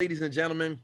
Ladies and gentlemen,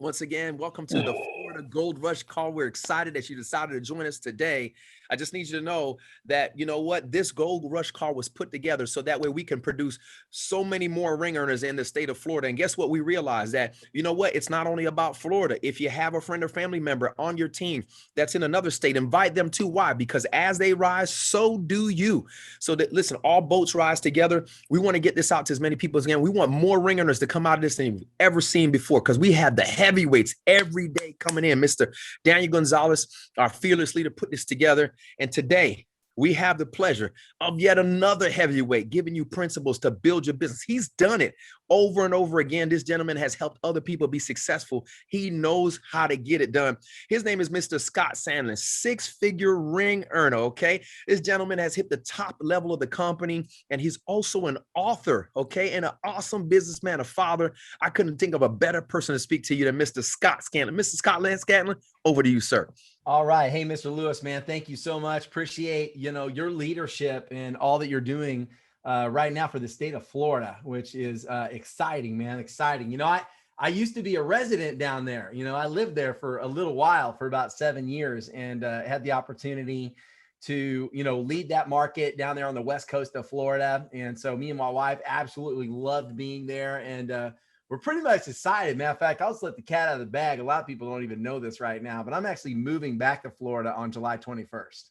once again, welcome to the Florida Gold Rush Call. We're excited that you decided to join us today. I just need you to know that, you know what, this Gold Rush Call was put together so that way we can produce so many more ring earners in the state of Florida. And guess what? We realized that, you know what, it's not only about Florida. If you have a friend or family member on your team that's in another state, invite them too. Why? Because as they rise, so do you. So that, listen, all boats rise together. We want to get this out to as many people as we can. We want more ring earners to come out of this than you've ever seen before, because we have the heavyweights every day coming in. Mr. Daniel Gonzalez, our fearless leader, put this together. And today we have the pleasure of yet another heavyweight giving you principles to build your business. He's done it over and over again. This gentleman has helped other people be successful. He knows how to get it done. His name is Mr. Scott Scantlin, six-figure ring earner, okay? This gentleman has hit the top level of the company, and he's also an author, okay, and an awesome businessman, a father. I couldn't think of a better person to speak to you than Mr. Scott Scantlin. Mr. Scott Scantlin, over to you, sir. All right. Hey, Mr. Lewis, man, thank you so much. Appreciate, your leadership and all that you're doing right now for the state of Florida, which is exciting, man. Exciting. I used to be a resident down there. I lived there for a little while, for about 7 years, and had the opportunity to, lead that market down there on the west coast of Florida. And so me and my wife absolutely loved being there. And we're pretty much excited. Matter of fact, I'll just let the cat out of the bag. A lot of people don't even know this right now, but I'm actually moving back to Florida on July 21st.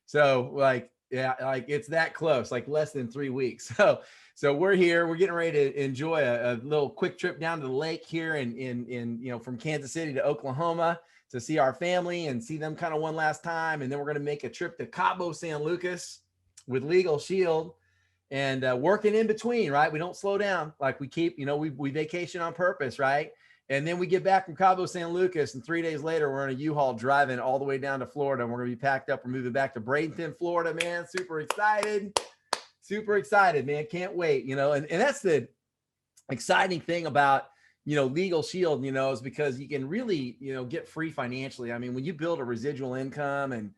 So it's that close, like less than 3 weeks. So we're here. We're getting ready to enjoy a little quick trip down to the lake here in from Kansas City to Oklahoma to see our family and see them kind of one last time. And then we're going to make a trip to Cabo San Lucas with Legal Shield. And working in between, right? We don't slow down. Like we keep, we vacation on purpose, right? And then we get back from Cabo San Lucas, and 3 days later, we're in a U-Haul driving all the way down to Florida. And we're going to be packed up. We're moving back to Bradenton, Florida, man. Super excited, man. Can't wait, and that's the exciting thing about, Legal Shield, is because you can really, get free financially. I mean, when you build a residual income and,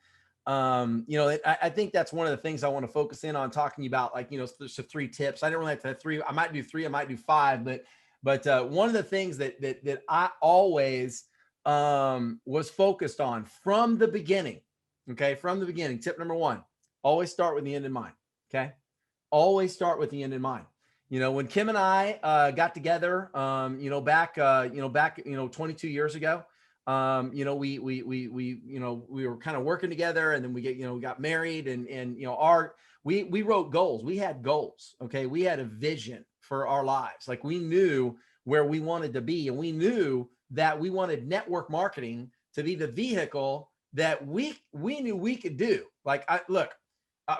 I think that's one of the things I want to focus in on talking about, like, there's 3 tips. I don't really have to have 3. I might do 3, I might do 5, but one of the things that I always was focused on from the beginning. Okay. From the beginning, tip number 1, always start with the end in mind. Okay. Always start with the end in mind. When Kim and I got together, back 22 years ago, we were kind of working together, and then we got married, and we wrote goals. We had goals. Okay. We had a vision for our lives. Like, we knew where we wanted to be, and we knew that we wanted network marketing to be the vehicle that we knew we could do. Like,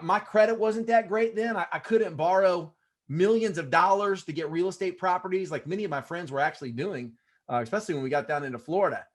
my credit wasn't that great then. I couldn't borrow millions of dollars to get real estate properties like many of my friends were actually doing, especially when we got down into Florida.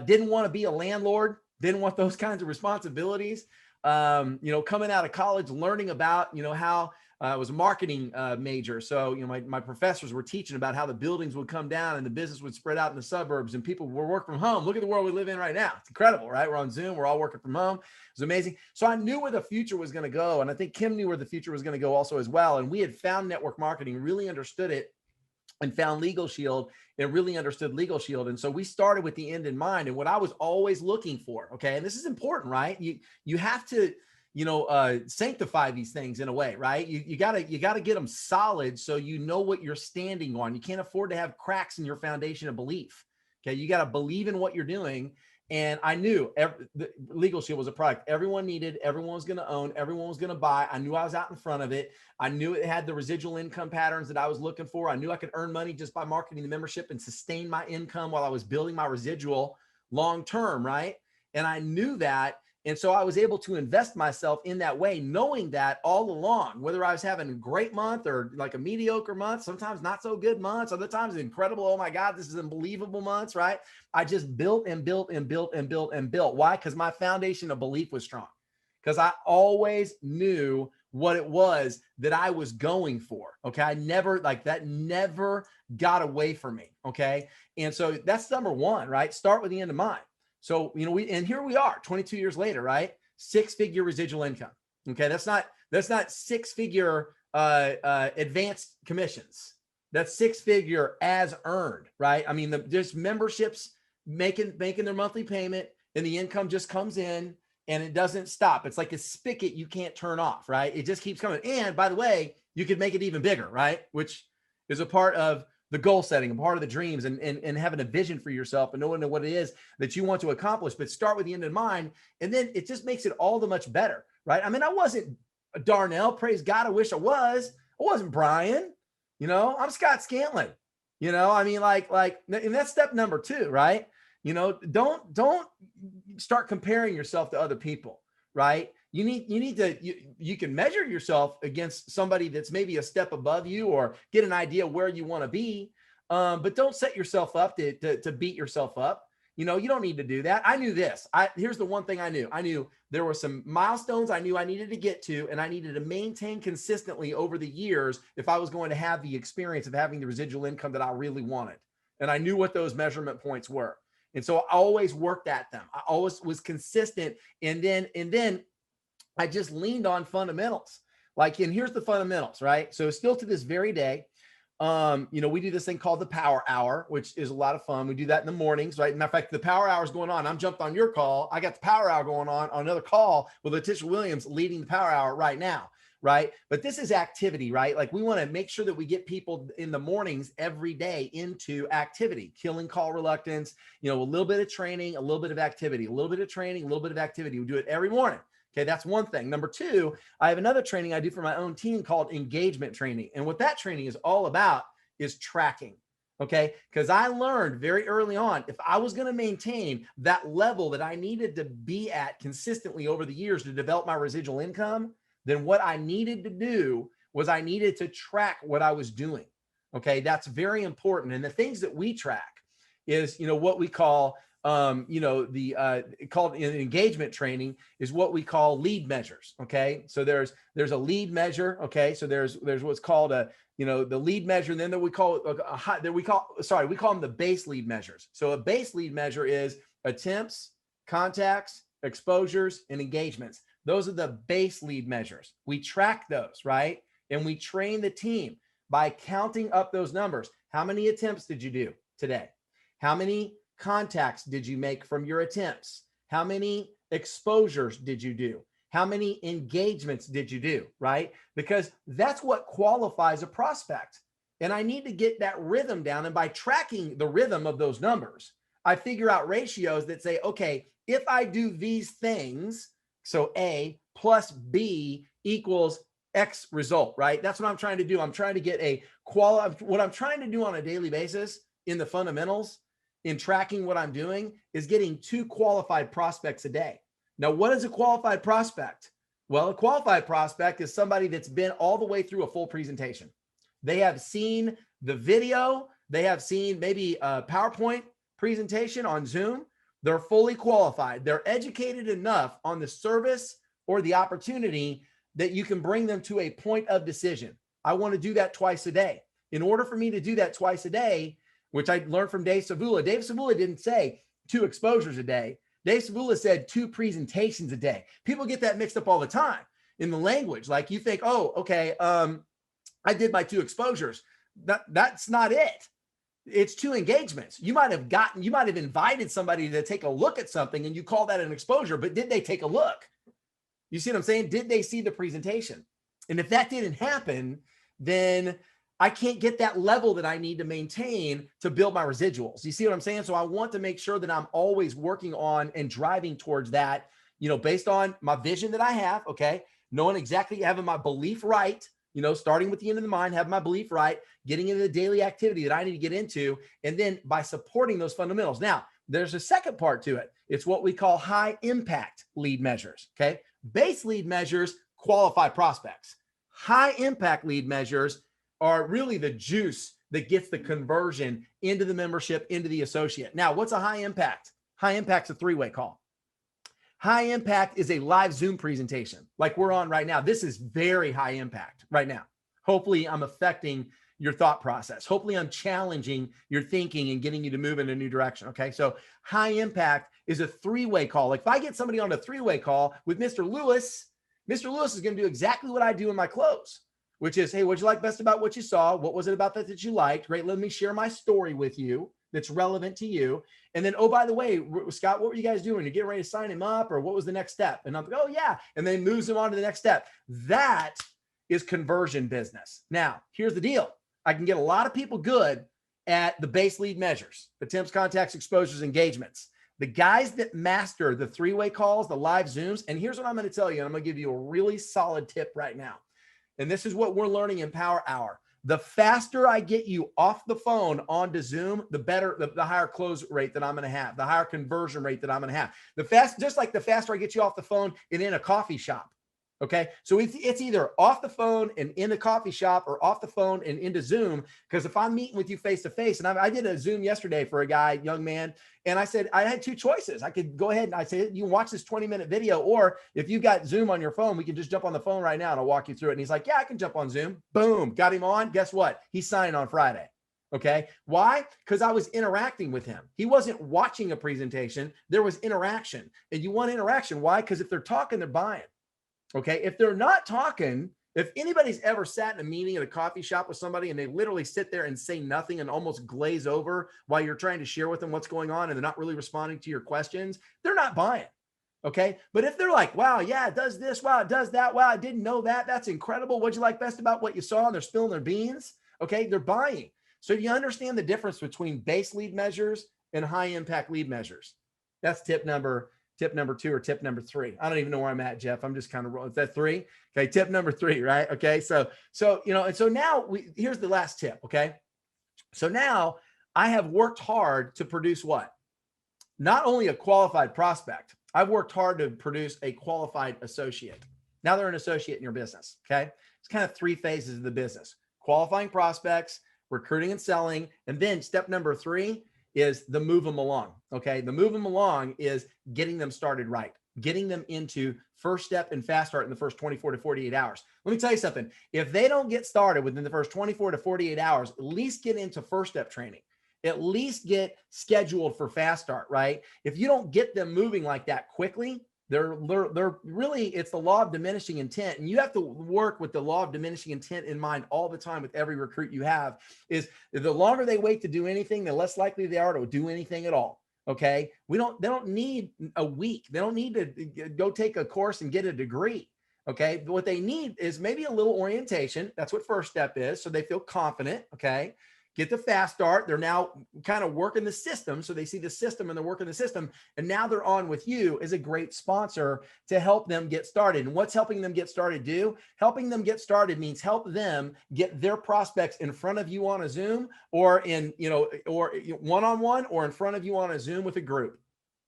Didn't want to be a landlord, didn't want those kinds of responsibilities. Coming out of college, learning about, how I was a marketing major. So, my professors were teaching about how the buildings would come down and the business would spread out in the suburbs, and people were working from home. Look at the world we live in right now. It's incredible, right? We're on Zoom. We're all working from home. It was amazing. So I knew where the future was going to go. And I think Kim knew where the future was going to go also as well. And we had found network marketing, really understood it, and found Legal Shield and really understood Legal Shield. And so we started with the end in mind, and what I was always looking for. Okay. And this is important, right? You have to, sanctify these things in a way, right? You gotta get them solid, so you know what you're standing on. You can't afford to have cracks in your foundation of belief. Okay. You got to believe in what you're doing. And I knew the Legal Shield was a product everyone needed, everyone was going to own, everyone was going to buy. I knew I was out in front of it. I knew it had the residual income patterns that I was looking for. I knew I could earn money just by marketing the membership and sustain my income while I was building my residual long-term, right? And I knew that. And so I was able to invest myself in that way, knowing that all along, whether I was having a great month or like a mediocre month, sometimes not so good months, other times incredible, oh my God, this is unbelievable months, right? I just built and built and built and built and built. Why? Because my foundation of belief was strong. Because I always knew what it was that I was going for. Okay. I never, like, that never got away from me. Okay. And so that's number 1, right? Start with the end in mind. So, and here we are 22 years later, right? 6-figure residual income. Okay. That's not 6-figure advanced commissions. That's six figure as earned, right? I mean, there's memberships making their monthly payment, and the income just comes in and it doesn't stop. It's like a spigot you can't turn off, right? It just keeps coming. And by the way, you could make it even bigger, right? Which is a part of the goal setting, a part of the dreams, and having a vision for yourself and knowing what it is that you want to accomplish. But start with the end in mind, and then it just makes it all the much better, right? I mean, I wasn't Darnell, praise God. I wish I was. I wasn't Brian. I'm Scott Scantlin. I mean, and that's step number 2, right? Don't start comparing yourself to other people, right? You can measure yourself against somebody that's maybe a step above you or get an idea where you want to be. But don't set yourself up to beat yourself up. You don't need to do that. I knew this. Here's the one thing I knew. I knew there were some milestones I knew I needed to get to, and I needed to maintain consistently over the years if I was going to have the experience of having the residual income that I really wanted. And I knew what those measurement points were. And so I always worked at them. I always was consistent. And then I just leaned on fundamentals. And here's the fundamentals, right? So still to this very day, we do this thing called the Power Hour, which is a lot of fun. We do that in the mornings, right? Matter of fact, the Power Hour is going on. I'm jumped on your call. I got the Power Hour going on another call with Letitia Williams leading the Power Hour right now, right? But this is activity, right? Like we want to make sure that we get people in the mornings every day into activity, killing call reluctance, a little bit of training, a little bit of activity, a little bit of training, a little bit of activity. We do it every morning. Okay, that's one thing. Number 2, I have another training I do for my own team called engagement training. And what that training is all about is tracking. Okay, because I learned very early on, if I was going to maintain that level that I needed to be at consistently over the years to develop my residual income, then what I needed to do was I needed to track what I was doing. Okay, that's very important. And the things that we track is, what we call called in engagement training is what we call lead measures. Okay. So there's a lead measure. Okay. So there's what's called the lead measure. And then we call them the base lead measures. So a base lead measure is attempts, contacts, exposures, and engagements. Those are the base lead measures. We track those, right? And we train the team by counting up those numbers. How many attempts did you do today? How many contacts did you make from your attempts? How many exposures did you do? How many engagements did you do, right? Because that's what qualifies a prospect. And I need to get that rhythm down. And by tracking the rhythm of those numbers, I figure out ratios that say, okay, if I do these things, so A plus B equals X result, right? That's what I'm trying to do. I'm trying to get what I'm trying to do on a daily basis in the fundamentals in tracking what I'm doing is getting 2 qualified prospects a day. Now, what is a qualified prospect? Well, a qualified prospect is somebody that's been all the way through a full presentation. They have seen the video. They have seen maybe a PowerPoint presentation on Zoom. They're fully qualified. They're educated enough on the service or the opportunity that you can bring them to a point of decision. I want to do that twice a day. In order for me to do that twice a day, which I learned from Dave Savula. Dave Savula didn't say 2 exposures a day. Dave Savula said 2 presentations a day. People get that mixed up all the time in the language. Like you think, oh, okay, I did my 2 exposures. That's not it. It's 2 engagements. You might have invited somebody to take a look at something and you call that an exposure, but did they take a look? You see what I'm saying? Did they see the presentation? And if that didn't happen, then I can't get that level that I need to maintain to build my residuals. You see what I'm saying? So I want to make sure that I'm always working on and driving towards that, based on my vision that I have, okay? Knowing exactly, having my belief right, starting with the end of the mind, having my belief right, getting into the daily activity that I need to get into, and then by supporting those fundamentals. Now, there's a second part to it. It's what we call high impact lead measures, okay? Base lead measures qualify prospects. High impact lead measures are really the juice that gets the conversion into the membership, into the associate. Now, what's a high impact? High impact's a 3-way call. High impact is a live Zoom presentation like we're on right now. This is very high impact right now. Hopefully I'm affecting your thought process. Hopefully I'm challenging your thinking and getting you to move in a new direction. Okay. So high impact is a 3-way call. Like if I get somebody on a 3-way call with Mr. Lewis is going to do exactly what I do in my close. which is, hey, what'd you like best about what you saw? What was it about that you liked? Great. Let me share my story with you that's relevant to you. And then, oh, by the way, Scott, what were you guys doing? You're getting ready to sign him up, or what was the next step? And I'm like, oh yeah. And then moves him on to the next step. That is conversion business. Now, here's the deal. I can get a lot of people good at the base lead measures, attempts, contacts, exposures, engagements. The guys that master the three-way calls, the live Zooms, and here's what I'm going to tell you, and I'm going to give you a really solid tip right now. And this is what we're learning in Power Hour. The faster I get you off the phone onto Zoom, the better, the higher close rate that I'm going to have, the higher conversion rate that I'm going to have. Just like the faster I get you off the phone and in a coffee shop. Okay. So it's either off the phone and in the coffee shop, or off the phone and into Zoom. Because if I'm meeting with you face to face, and I did a Zoom yesterday for a guy, young man, and I said, I had two choices. I could go ahead and I said, you can watch this 20-minute video, or if you got Zoom on your phone, we can just jump on the phone right now and I'll walk you through it. And he's like, yeah, I can jump on Zoom. Boom. Got him on. Guess what? He's signing on Friday. Okay. Why? Because I was interacting with him. He wasn't watching a presentation. There was interaction, and you want interaction. Why? Because if they're talking, they're buying. Okay. If they're not talking, if anybody's ever sat in a meeting at a coffee shop with somebody and they literally sit there and say nothing and almost glaze over while you're trying to share with them what's going on, and they're not really responding to your questions, they're not buying. Okay. But if they're like, wow, yeah, it does this. Wow, it does that. Wow, I didn't know that. That's incredible. What'd you like best about what you saw? And they're spilling their beans. Okay. They're buying. So you understand the difference between base lead measures and high impact lead measures. That's tip number 2 or tip number 3. I don't even know where I'm at, Jeff. I'm just kind of rolling. Is that 3? Okay. Tip number 3, right? Okay. So, and so now here's the last tip. Okay. So now I have worked hard to produce what? Not only a qualified prospect, I've worked hard to produce a qualified associate. Now they're an associate in your business. Okay. It's kind of 3 phases of the business: qualifying prospects, recruiting and selling. And then step number 3 is the move them along. Okay. The move them along is getting them started right, getting them into first step and fast start in the first 24 to 48 hours. Let me tell you something. If they don't get started within the first 24 to 48 hours, at least get into first step training, at least get scheduled for fast start, right? If you don't get them moving like that quickly, they're really, it's the law of diminishing intent. And you have to work with the law of diminishing intent in mind all the time with every recruit you have. Is the longer they wait to do anything, the less likely they are to do anything at all. Okay. They don't need a week. They don't need to go take a course and get a degree. Okay. What they need is maybe a little orientation. That's what first step is. So they feel confident. Okay. Get the fast start. They're now kind of working the system. So they see the system and they're working the system. And now they're on with you as a great sponsor to help them get started. And what's helping them get started do? Helping them get started means help them get their prospects in front of you on a Zoom, or in, or one-on-one, or in front of you on a Zoom with a group.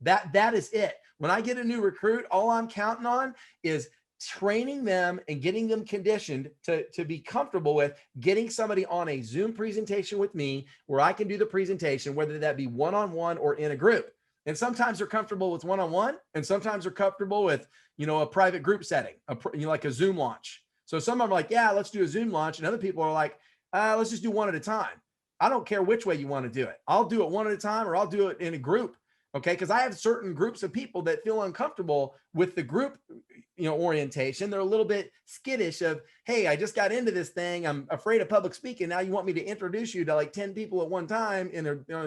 That is it. When I get a new recruit, all I'm counting on is training them and getting them conditioned to be comfortable with getting somebody on a Zoom presentation with me, where I can do the presentation, whether that be one-on-one or in a group. And sometimes they're comfortable with one-on-one, and sometimes they're comfortable with, a private group setting, like a Zoom launch. So some of them are like, yeah, let's do a Zoom launch. And other people are like, let's just do one at a time. I don't care which way you want to do it. I'll do it one at a time, or I'll do it in a group. Okay. Because I have certain groups of people that feel uncomfortable with the group, orientation. They're a little bit skittish of, hey, I just got into this thing. I'm afraid of public speaking. Now you want me to introduce you to like 10 people at one time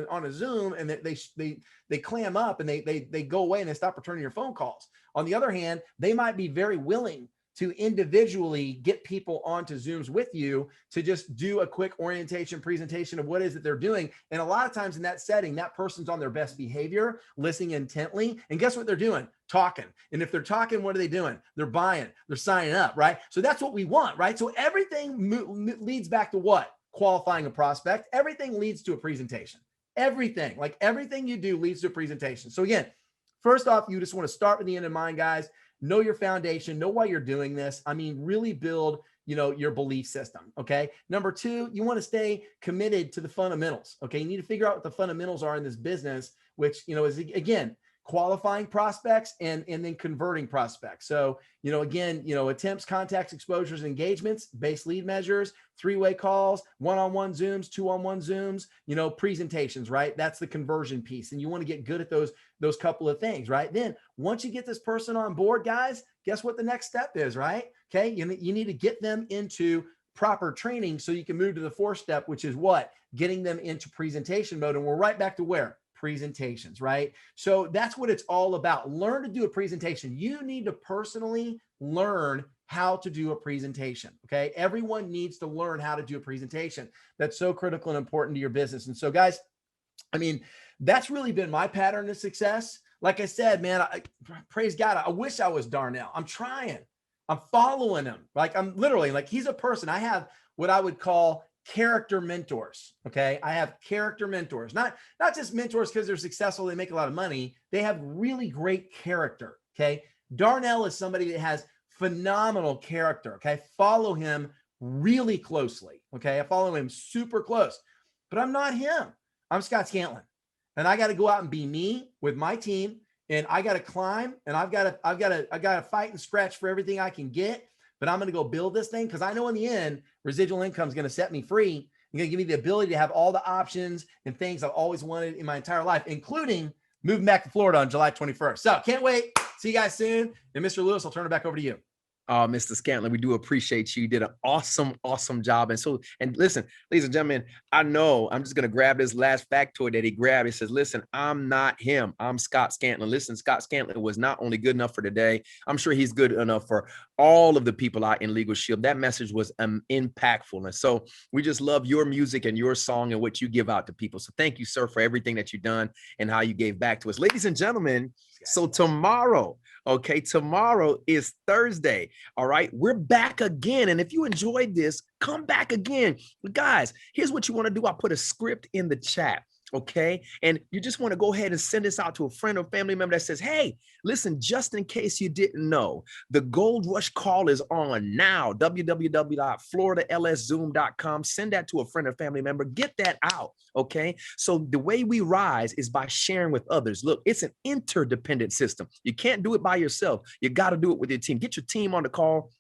on a Zoom, and they clam up and they go away and they stop returning your phone calls. On the other hand, they might be very willing to individually get people onto Zooms with you to just do a quick orientation presentation of what it is that they're doing. And a lot of times in that setting, that person's on their best behavior, listening intently. And guess what they're doing? Talking. And if they're talking, what are they doing? They're buying, they're signing up, right? So that's what we want, right? So everything leads back to what? Qualifying a prospect. Everything leads to a presentation. Everything you do leads to a presentation. So again, first off, you just want to start with the end in mind, guys. Know your foundation, know why you're doing this. I mean, really build, your belief system. Okay. Number 2, you want to stay committed to the fundamentals. Okay. You need to figure out what the fundamentals are in this business, which, is again, qualifying prospects and then converting prospects. So, again, attempts, contacts, exposures, engagements, base lead measures, 3-way calls, one-on-one Zooms, 2-on-1 Zooms, presentations, right? That's the conversion piece. And you want to get good at those couple of things, right? Then once you get this person on board, guys, guess what the next step is, right? Okay. You need to get them into proper training so you can move to the fourth step, which is what? Getting them into presentation mode. And we're right back to where? Presentations, right? So that's what it's all about. Learn to do a presentation. You need to personally learn how to do a presentation. Okay. Everyone needs to learn how to do a presentation. That's so critical and important to your business. And so, guys, I mean, that's really been my pattern of success. Like I said, man, praise God. I wish I was Darnell. I'm trying. I'm following him. Like I'm literally like, he's a person. I have what I would call character mentors. Okay. I have character mentors, not just mentors because they're successful, they make a lot of money. They have really great character. Okay. Darnell is somebody that has phenomenal character. Okay. Follow him really closely. Okay. I follow him super close, but I'm not him. I'm Scott Scantlin, and I got to go out and be me with my team. And I got to climb, and I got to fight and scratch for everything I can get. But I'm going to go build this thing because I know in the end, residual income is going to set me free. It's going to give me the ability to have all the options and things I've always wanted in my entire life, including moving back to Florida on July 21st. So can't wait. See you guys soon. And Mr. Lewis, I'll turn it back over to you. Oh, Mr. Scantlin, we do appreciate you. You did an awesome job. And listen, ladies and gentlemen, I know I'm just going to grab this last factoid that he grabbed. He says, listen, I'm not him. I'm Scott Scantlin. Listen, Scott Scantlin was not only good enough for today. I'm sure he's good enough for all of the people out in Legal Shield. That message was impactful. And so we just love your music and your song and what you give out to people. So thank you, sir, for everything that you've done and how you gave back to us. Ladies and gentlemen, so tomorrow is Thursday. All right, we're back again. And if you enjoyed this, come back again. But guys, here's what you want to do. I put a script in the chat. Okay. And you just want to go ahead and send this out to a friend or family member that says, hey, listen, just in case you didn't know, the Gold Rush call is on now. www.floridalszoom.com. Send that to a friend or family member. Get that out. Okay. So the way we rise is by sharing with others. Look, it's an interdependent system. You can't do it by yourself. You got to do it with your team. Get your team on the call.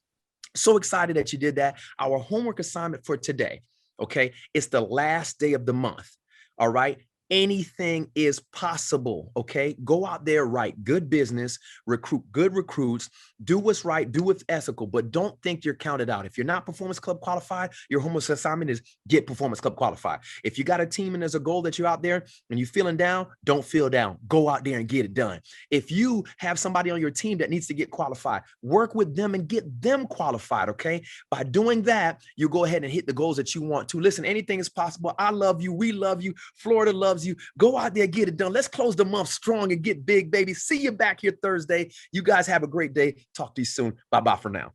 So excited that you did that. Our homework assignment for today. Okay. It's the last day of the month. All right. Anything is possible. Okay. Go out there, write good business, recruit good recruits, do what's right, do what's ethical, but don't think you're counted out. If you're not Performance Club qualified, your homework assignment is get Performance Club qualified. If you got a team and there's a goal that you're out there and you're feeling down, don't feel down. Go out there and get it done. If you have somebody on your team that needs to get qualified, work with them and get them qualified. Okay. By doing that, you go ahead and hit the goals that you want to. Listen, anything is possible. I love you. We love you. Florida loves you. Go out there, get it done. Let's close the month strong and get big, baby. See you back here Thursday. You guys have a great day. Talk to you soon. Bye-bye for now.